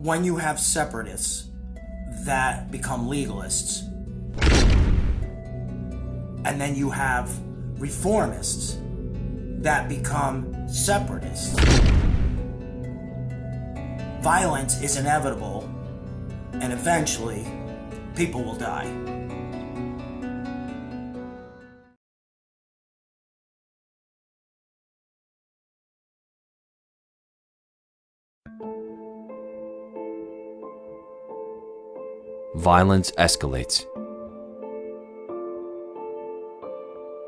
when you have separatists that become legalists, and then you have reformists that become separatists, violence is inevitable, and eventually people will die. Violence escalates.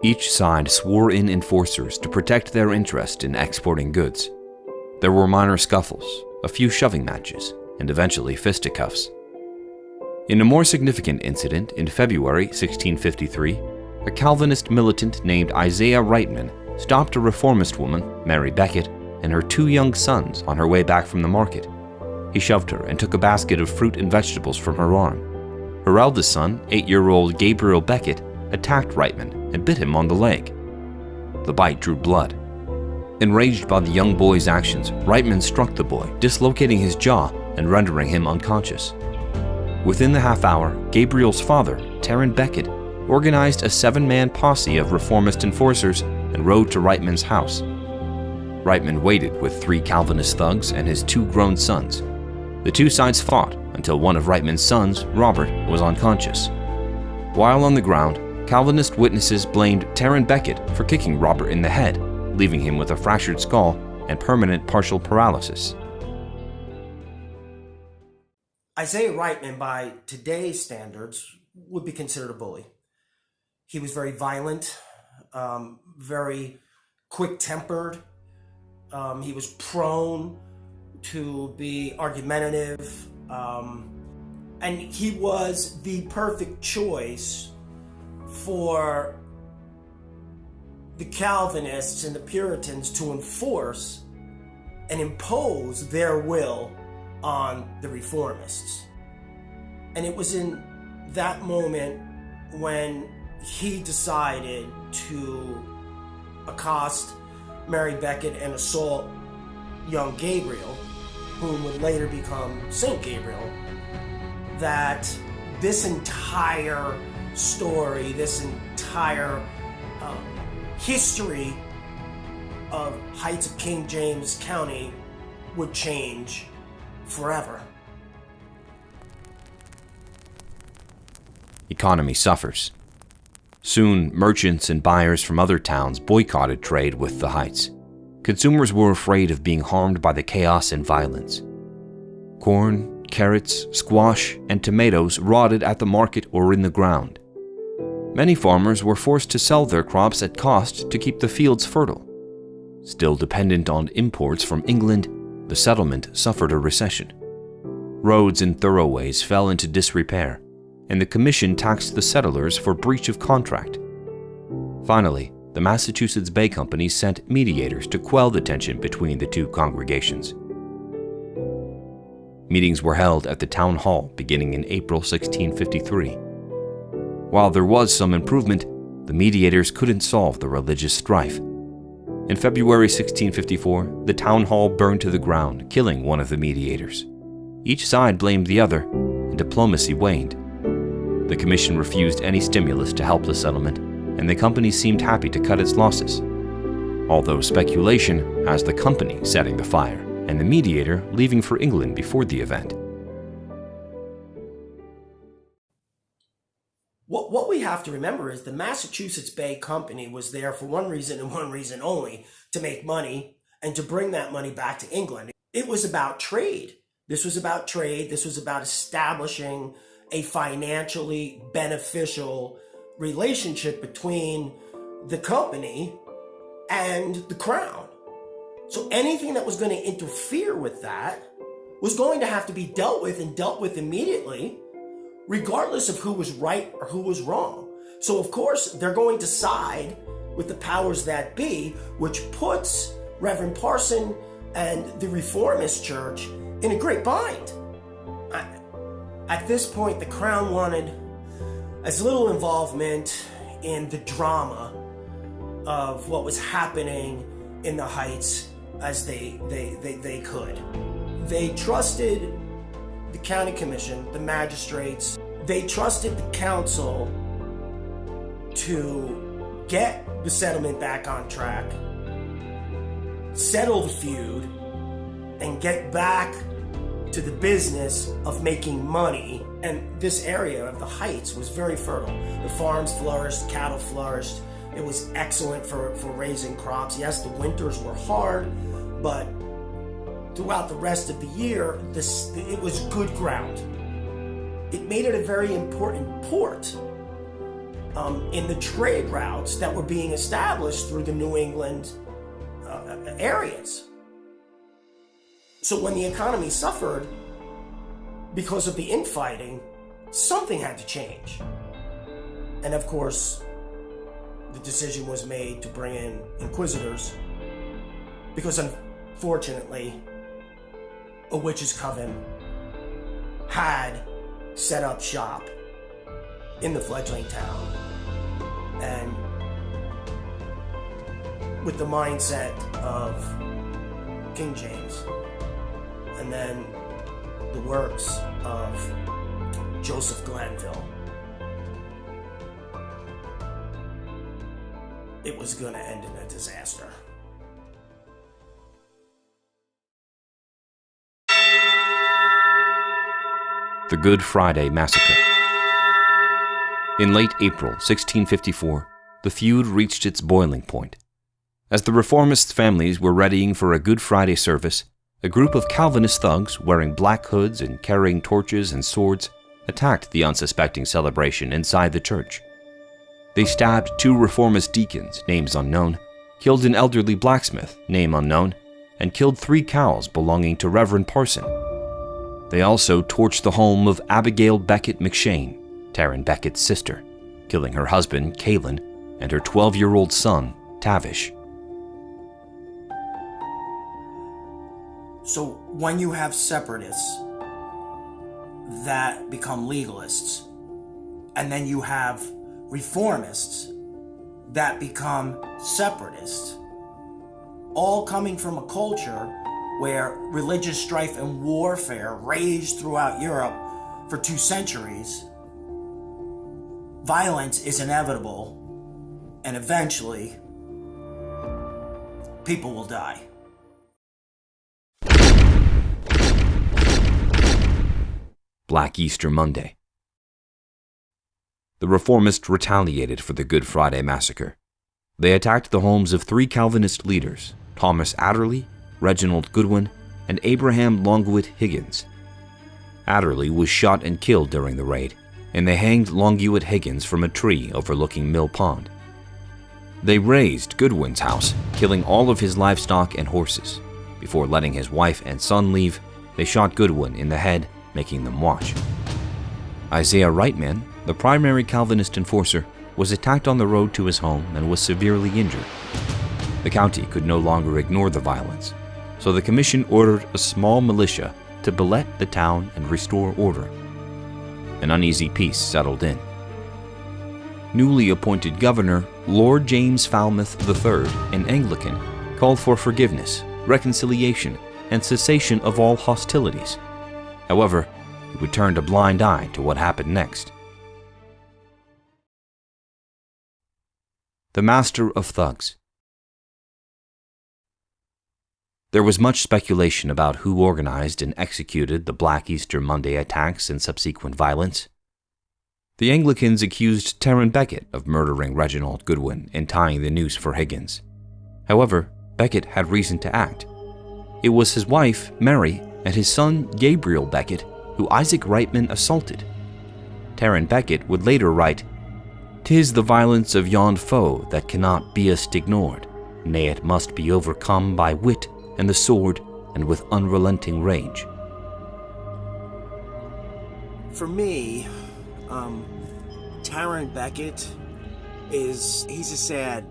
Each side swore in enforcers to protect their interest in exporting goods. There were minor scuffles, a few shoving matches, and eventually fisticuffs. In a more significant incident in February 1653, a Calvinist militant named Isaiah Reitman stopped a reformist woman, Mary Beckett, and her 2 young sons on her way back from the market. He shoved her and took a basket of fruit and vegetables from her arm. Her eldest son, 8-year-old Gabriel Beckett, attacked Reitman and bit him on the leg. The bite drew blood. Enraged by the young boy's actions, Reitman struck the boy, dislocating his jaw and rendering him unconscious. Within the half hour, Gabriel's father, Taryn Beckett, organized a 7-man posse of reformist enforcers and rode to Reitman's house. Reitman waited with 3 Calvinist thugs and his 2 grown sons. The 2 sides fought until one of Reitman's sons, Robert, was unconscious. While on the ground, Calvinist witnesses blamed Taryn Beckett for kicking Robert in the head, leaving him with a fractured skull and permanent partial paralysis. Isaiah Reitman, by today's standards, would be considered a bully. He was very violent, very quick-tempered. He was prone to be argumentative, and he was the perfect choice for the Calvinists and the Puritans to enforce and impose their will on the reformists. And it was in that moment when he decided to accost Mary Beckett and assault young Gabriel, whom would later become Saint Gabriel, that this entire story, this entire history of Heights of King James County would change forever. Economy suffers. Soon, merchants and buyers from other towns boycotted trade with the Heights. Consumers were afraid of being harmed by the chaos and violence. Corn, carrots, squash, and tomatoes rotted at the market or in the ground. Many farmers were forced to sell their crops at cost to keep the fields fertile. Still dependent on imports from England, the settlement suffered a recession. Roads and thoroughways fell into disrepair, and the commission taxed the settlers for breach of contract. Finally, the Massachusetts Bay Company sent mediators to quell the tension between the 2 congregations. Meetings were held at the town hall beginning in April 1653. While there was some improvement, the mediators couldn't solve the religious strife. In February 1654, the town hall burned to the ground, killing one of the mediators. Each side blamed the other, and diplomacy waned. The commission refused any stimulus to help the settlement, and the company seemed happy to cut its losses. Although speculation has the company setting the fire, and the mediator leaving for England before the event. What we have to remember is the Massachusetts Bay Company was there for one reason and one reason only, to make money and to bring that money back to England. It was about trade. This was about trade. This was about establishing a financially beneficial relationship between the company and the crown. So anything that was going to interfere with that was going to have to be dealt with, and dealt with immediately, regardless of who was right or who was wrong. So of course, they're going to side with the powers that be, which puts Reverend Parson and the Reformist Church in a great bind. At this point, the crown wanted as little involvement in the drama of what was happening in the Heights as they could. They trusted the county commission, the magistrates, they trusted the council to get the settlement back on track, settle the feud, and get back to the business of making money. And this area of the Heights was very fertile. The farms flourished, cattle flourished. It was excellent for raising crops. Yes, the winters were hard, but throughout the rest of the year, it was good ground. It made it a very important port in the trade routes that were being established through the New England areas. So when the economy suffered because of the infighting, something had to change. And of course, the decision was made to bring in inquisitors because unfortunately, a witches' coven had set up shop in the fledgling town, and with the mindset of King James, and then the works of Joseph Glanville, it was going to end in a disaster. The Good Friday Massacre. In late April 1654, the feud reached its boiling point. As the reformist families were readying for a Good Friday service, a group of Calvinist thugs wearing black hoods and carrying torches and swords attacked the unsuspecting celebration inside the church. They stabbed 2 reformist deacons, names unknown, killed an elderly blacksmith, name unknown, and killed 3 cows belonging to Reverend Parson. They also torched the home of Abigail Beckett McShane, Taryn Beckett's sister, killing her husband, Calin, and her 12-year-old son, Tavish. So when you have separatists that become legalists, and then you have reformists that become separatists, all coming from a culture where religious strife and warfare raged throughout Europe for 2 centuries, violence is inevitable, and eventually, people will die. Black Easter Monday. The reformists retaliated for the Good Friday Massacre. They attacked the homes of 3 Calvinist leaders, Thomas Adderley, Reginald Goodwin, and Abraham Longwood Higgins. Adderley was shot and killed during the raid, and they hanged Longwood Higgins from a tree overlooking Mill Pond. They razed Goodwin's house, killing all of his livestock and horses. Before letting his wife and son leave, they shot Goodwin in the head, making them watch. Isaiah Reitman, the primary Calvinist enforcer, was attacked on the road to his home and was severely injured. The county could no longer ignore the violence, so the commission ordered a small militia to belet the town and restore order. An uneasy peace settled in. Newly appointed governor, Lord James Falmouth III, an Anglican, called for forgiveness, reconciliation, and cessation of all hostilities. However, he would turn a blind eye to what happened next. The Master of Thugs. There was much speculation about who organized and executed the Black Easter Monday attacks and subsequent violence. The Anglicans accused Taryn Beckett of murdering Reginald Goodwin and tying the noose for Higgins. However, Beckett had reason to act. It was his wife, Mary, and his son, Gabriel Beckett, who Isaac Reitman assaulted. Taryn Beckett would later write, "'Tis the violence of yond foe that cannot be'st ignored, nay, it must be overcome by wit and the sword and with unrelenting rage." For me, Taryn Beckett he's a sad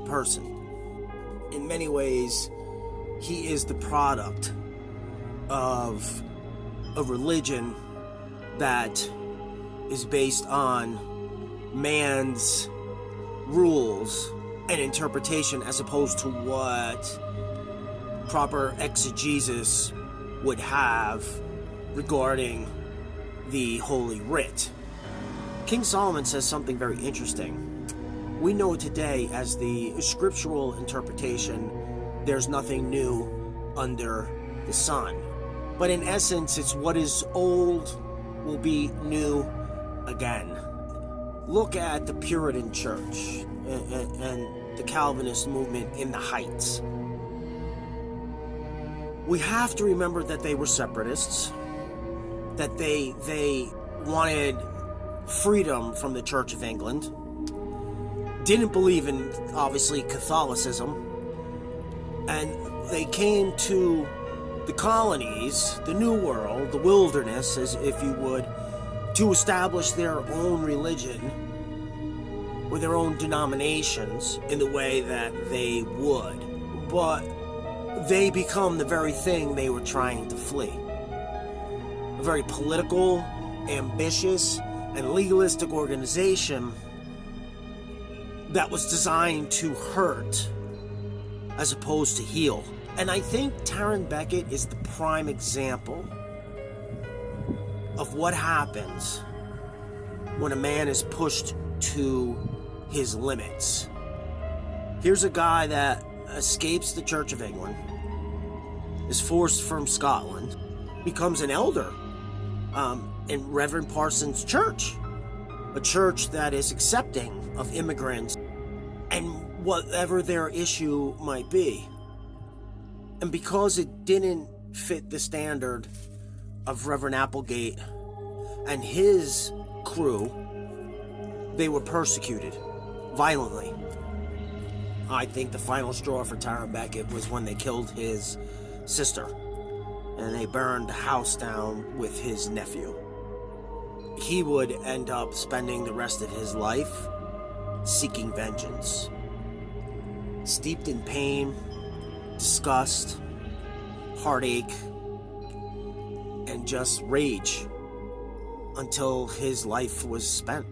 person. In many ways, he is the product of a religion that is based on man's rules and interpretation as opposed to what proper exegesis would have regarding the Holy Writ. King Solomon says something very interesting. We know today as the scriptural interpretation, there's nothing new under the sun. But in essence, it's what is old will be new again. Look at the Puritan Church and the Calvinist movement in the Heights. We have to remember that they were separatists, that they wanted freedom from the Church of England, didn't believe in, obviously, Catholicism, and they came to the colonies, the New World, the wilderness, as if you would, to establish their own religion or their own denominations in the way that they would. But they become the very thing they were trying to flee. A very political, ambitious, and legalistic organization that was designed to hurt as opposed to heal. And I think Taron Beckett is the prime example of what happens when a man is pushed to his limits. Here's a guy that escapes the Church of England, is forced from Scotland, becomes an elder in Reverend Parsons' church, a church that is accepting of immigrants and whatever their issue might be. And because it didn't fit the standard of Reverend Applegate and his crew, they were persecuted violently. I think the final straw for Taron Beckett was when they killed his sister and they burned the house down with his nephew. He would end up spending the rest of his life seeking vengeance, steeped in pain, disgust, heartache, and just rage until his life was spent.